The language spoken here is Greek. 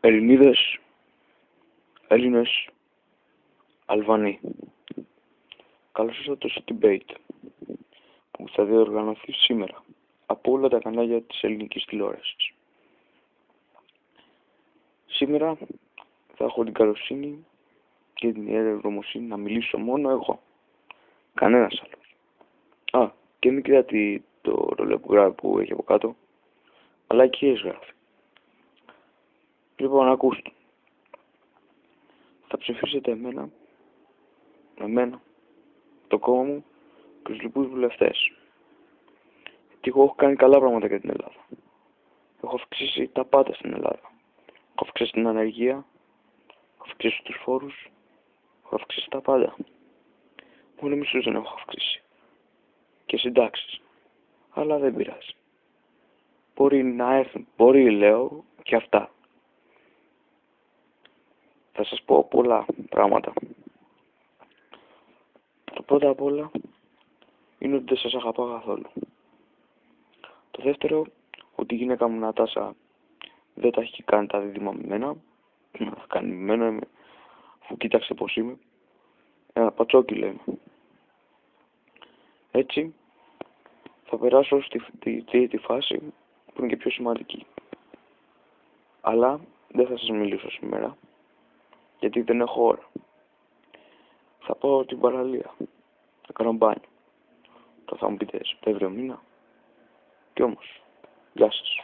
Ελληνίδες, Έλληνες, Αλβανοί. Καλώς ήρθατε στο debate που θα διοργανωθεί σήμερα από όλα τα κανάλια της ελληνικής τηλεόρασης. Σήμερα θα έχω την καλοσύνη και την ιερογνωμοσύνη να μιλήσω μόνο εγώ. Κανένας άλλος. Και μην κοιτάτε το ρολόι που γράφει που έχει από κάτω, αλλά εκεί γράφει. Λοιπόν, ακούστε. Θα ψηφίσετε εμένα, το κόμμα μου και τους λοιπούς βουλευτές. Γιατί εγώ έχω κάνει καλά πράγματα για την Ελλάδα. Έχω αυξήσει τα πάντα στην Ελλάδα. Έχω αυξήσει την ανεργία, έχω αυξήσει τους φόρους, έχω αυξήσει τα πάντα. Μόνο μισούς δεν έχω αυξήσει. Και συντάξεις. Αλλά δεν πειράζει. Μπορεί να έρθουν, λέω και αυτά. Θα σας πω πολλά πράγματα. Το πρώτο απ' όλα είναι ότι δεν σας αγαπάω καθόλου. Το δεύτερο, ότι η γυναίκα μου Νατάσα δεν τα έχει κάνει τα δίδυμα με μένα. Θα κάνει με μένα, αφού κοίταξε πως είμαι. Ένα πατσόκι είμαι. Έτσι, θα περάσω στη τρίτη φάση που είναι και πιο σημαντική. Αλλά δεν θα σας μιλήσω σήμερα, γιατί δεν έχω ώρα. Θα πάω την παραλία, θα κάνω μπάνιο. Θα μου πείτε Σεπτέμβριο μήνα. Κι όμως, γεια σας.